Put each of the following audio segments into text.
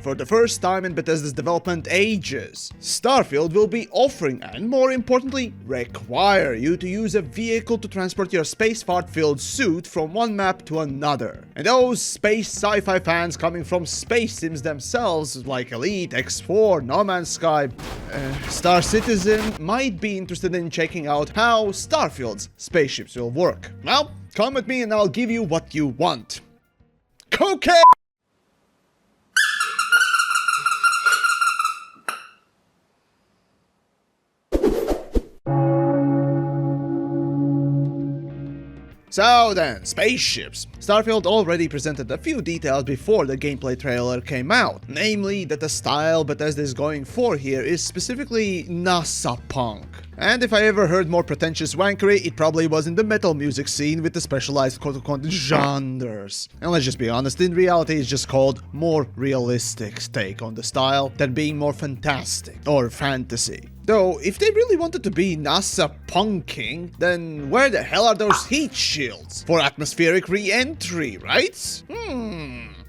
For the first time in Bethesda's development ages, Starfield will be offering and, more importantly, require you to use a vehicle to transport your space-fart-filled suit from one map to another. And those space sci-fi fans coming from space sims themselves, like Elite, X4, No Man's Sky, Star Citizen, might be interested in checking out how Starfield's spaceships will work. Well, come with me and I'll give you what you want. Cocaine! So then, spaceships. Starfield already presented a few details before the gameplay trailer came out, namely that the style Bethesda is going for here is specifically NASA punk. And if I ever heard more pretentious wankery, it probably was in the metal music scene with the specialized quote-unquote genres. And let's just be honest, in reality it's just called more realistic take on the style than being more fantastic or fantasy. Though, if they really wanted to be NASA punking, then where the hell are those heat shields? For atmospheric re-entry, right?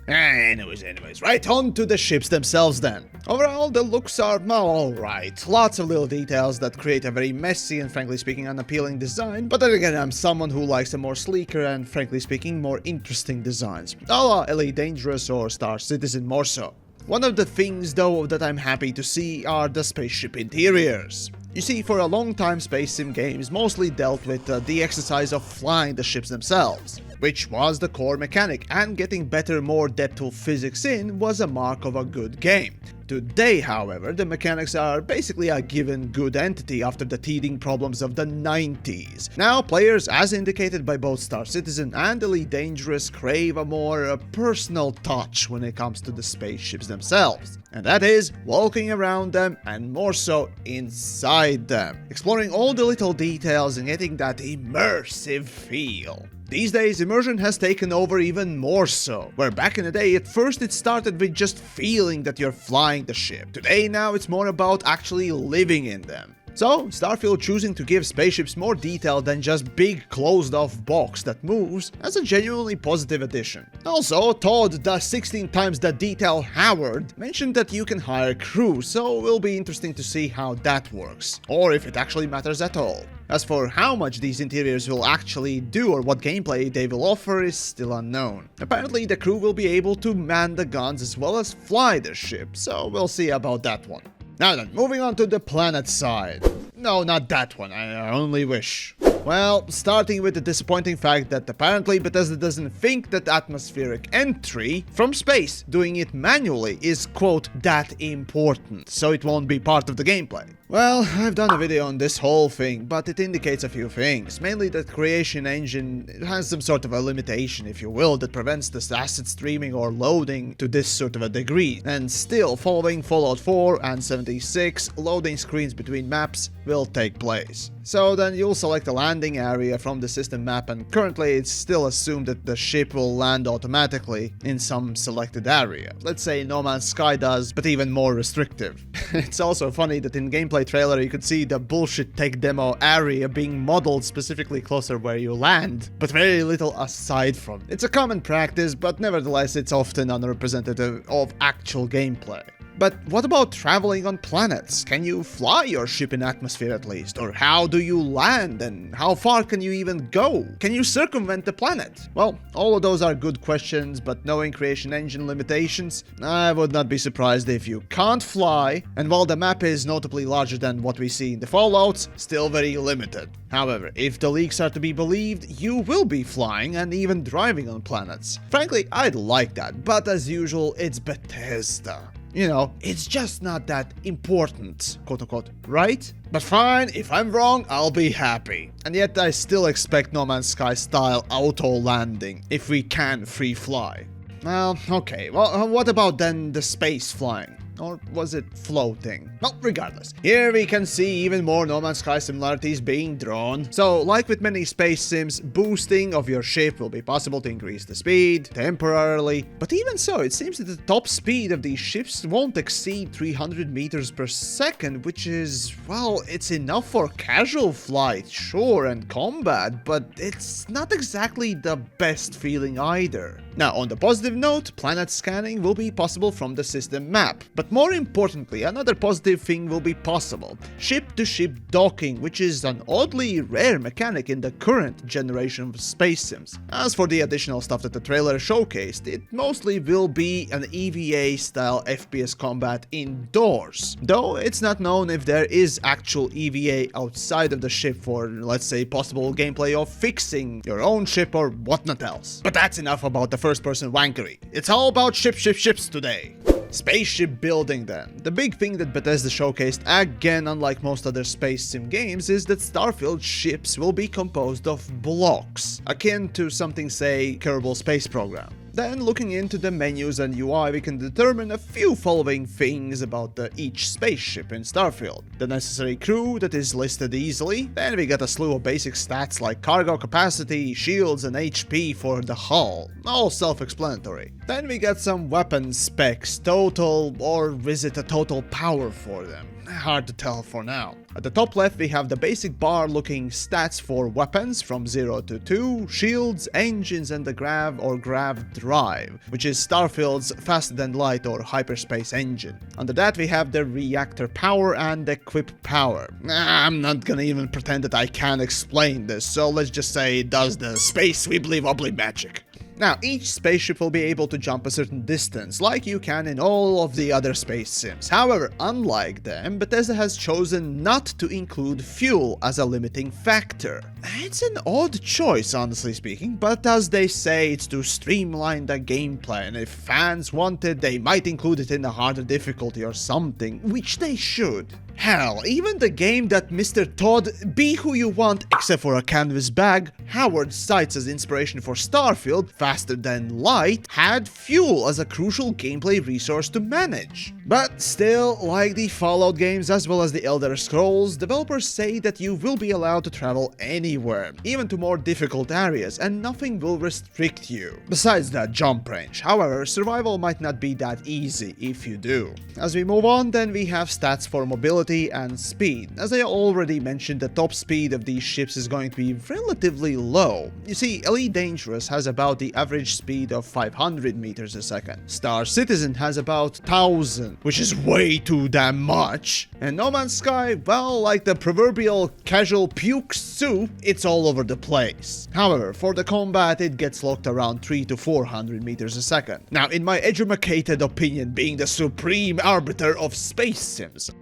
Anyways, right on to the ships themselves then. Overall, the looks are alright. Lots of little details that create a very messy and frankly speaking unappealing design, but then again I'm someone who likes the more sleeker and frankly speaking more interesting designs. A la Elite Dangerous or Star Citizen more so. One of the things though that I'm happy to see are the spaceship interiors. You see, for a long time space sim games mostly dealt with the exercise of flying the ships themselves, which was the core mechanic, and getting better, more depthful physics in was a mark of a good game. Today, however, the mechanics are basically a given good entity after the teething problems of the 90s. Now, players, as indicated by both Star Citizen and Elite Dangerous, crave a more personal touch when it comes to the spaceships themselves. And that is walking around them and more so inside them, exploring all the little details and getting that immersive feel. These days, immersion has taken over even more so, where back in the day, at first it started with just feeling that you're flying the ship. Today now it's more about actually living in them. So, Starfield choosing to give spaceships more detail than just big closed-off box that moves as a genuinely positive addition. Also, Todd, the 16 times the detail Howard, mentioned that you can hire crew, so it will be interesting to see how that works, or if it actually matters at all. As for how much these interiors will actually do or what gameplay they will offer is still unknown. Apparently the crew will be able to man the guns as well as fly the ship, so we'll see about that one. Now then, moving on to the planet side. No, not that one, I only wish. Well, starting with the disappointing fact that apparently Bethesda doesn't think that atmospheric entry from space, doing it manually, is quote that important, so it won't be part of the gameplay. Well, I've done a video on this whole thing, but it indicates a few things, mainly that creation engine has some sort of a limitation, if you will, that prevents the asset streaming or loading to this sort of a degree, and still, following Fallout 4 and 76, loading screens between maps will take place. So then you'll select a landing area from the system map, and currently it's still assumed that the ship will land automatically in some selected area. Let's say No Man's Sky does, but even more restrictive. It's also funny that in gameplay trailer you could see the bullshit tech demo area being modeled specifically closer where you land, but very little aside from it. It's a common practice, but nevertheless it's often unrepresentative of actual gameplay. But what about traveling on planets? Can you fly your ship in atmosphere at least? Or how do you land, and how far can you even go? Can you circumvent the planet? Well, all of those are good questions, but knowing creation engine limitations, I would not be surprised if you can't fly, and while the map is notably larger than what we see in the Fallouts, still very limited. However, if the leaks are to be believed, you will be flying and even driving on planets. Frankly, I'd like that, but as usual, it's Bethesda. You know, it's just not that important, quote-unquote, right? But fine, if I'm wrong, I'll be happy. And yet I still expect No Man's Sky style auto-landing, if we can free fly. Well, okay, well, what about then the space flying? Or was it floating? Well, regardless, here we can see even more No Man's Sky similarities being drawn. So, like with many space sims, boosting of your ship will be possible to increase the speed, temporarily. But even so, it seems that the top speed of these ships won't exceed 300 meters per second, which is, well, it's enough for casual flight, sure, and combat, but it's not exactly the best feeling either. Now, on the positive note, planet scanning will be possible from the system map. But more importantly, another positive thing will be possible: ship-to-ship docking, which is an oddly rare mechanic in the current generation of space sims. As for the additional stuff that the trailer showcased, it mostly will be an EVA-style FPS combat indoors. Though it's not known if there is actual EVA outside of the ship for, let's say, possible gameplay of fixing your own ship or whatnot else. But that's enough about the first-person wankery. It's all about ships today. Spaceship building then. The big thing that Bethesda showcased, again unlike most other space sim games, is that Starfield ships will be composed of blocks, akin to something, say, Kerbal Space Program. Then, looking into the menus and UI, we can determine a few following things about each spaceship in Starfield. The necessary crew that is listed easily, then we got a slew of basic stats like cargo capacity, shields and HP for the hull, all self-explanatory. Then we got some weapon specs, total, or is it a total power for them? Hard to tell for now. At the top left we have the basic bar looking stats for weapons from 0 to 2, shields, engines and the grav or grav drive, which is Starfield's faster than light or hyperspace engine. Under that we have the reactor power and equip power. I'm not gonna even pretend that I can explain this, so let's just say it does the space wibbly wobbly magic. Now, each spaceship will be able to jump a certain distance, like you can in all of the other space sims. However, unlike them, Bethesda has chosen not to include fuel as a limiting factor. It's an odd choice, honestly speaking, but as they say, it's to streamline the gameplay, and if fans want it, they might include it in a harder difficulty or something, which they should. Hell, even the game that Mr. Todd, be who you want except for a canvas bag, Howard cites as inspiration for Starfield, faster than light, had fuel as a crucial gameplay resource to manage. But still, like the Fallout games as well as the Elder Scrolls, developers say that you will be allowed to travel anywhere, even to more difficult areas, and nothing will restrict you. Besides that jump range. However, survival might not be that easy if you do. As we move on, then we have stats for mobility and speed. As I already mentioned, the top speed of these ships is going to be relatively low. You see, Elite Dangerous has about the average speed of 500 meters a second. Star Citizen has about 1000, which is way too damn much. And No Man's Sky, well, like the proverbial casual puke soup, it's all over the place. However, for the combat, it gets locked around 300 to 400 meters a second. Now, in my educated opinion, being the supreme arbiter of space sims,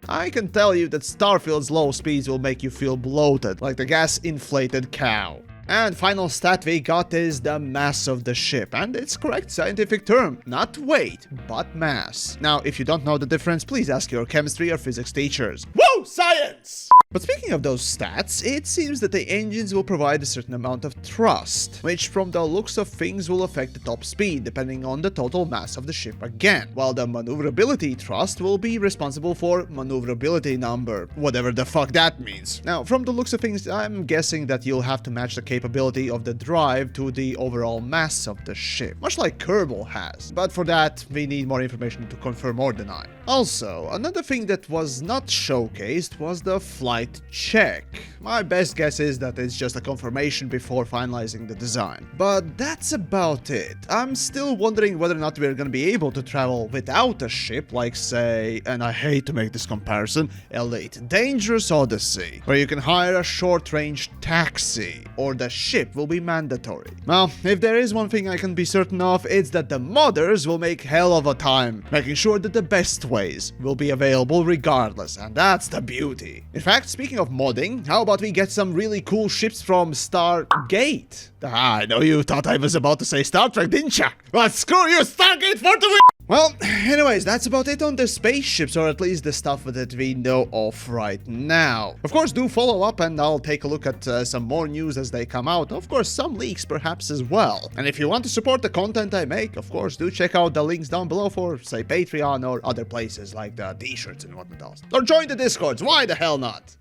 I can tell you that Starfield's low speeds will make you feel bloated, like the gas-inflated cow. And final stat we got is the mass of the ship, and its correct scientific term, not weight, but mass. Now, if you don't know the difference, please ask your chemistry or physics teachers. Woo! Science! But speaking of those stats, it seems that the engines will provide a certain amount of thrust, which from the looks of things will affect the top speed, depending on the total mass of the ship again, while the maneuverability thrust will be responsible for maneuverability number, whatever the fuck that means. Now, from the looks of things, I'm guessing that you'll have to match the capability of the drive to the overall mass of the ship, much like Kerbal has, but for that, we need more information to confirm or deny. Also, another thing that was not showcased was the flight check. My best guess is that it's just a confirmation before finalizing the design. But that's about it. I'm still wondering whether or not we're gonna be able to travel without a ship, like say, and I hate to make this comparison, Elite Dangerous Odyssey, where you can hire a short-range taxi, or the ship will be mandatory. Well, if there is one thing I can be certain of, it's that the modders will make hell of a time, making sure that the best ways will be available regardless, and that's the beauty. In fact, speaking of modding, how about we get some really cool ships from Stargate? I know you thought I was about to say Star Trek, didn't ya? Well, screw you, Stargate for the win! Well, anyways, that's about it on the spaceships, or at least the stuff that we know of right now. Of course, do follow up and I'll take a look at some more news as they come out. Of course, some leaks perhaps as well. And if you want to support the content I make, of course, do check out the links down below for, say, Patreon or other places like the t-shirts and whatnot else. Or join the Discords, why the hell not?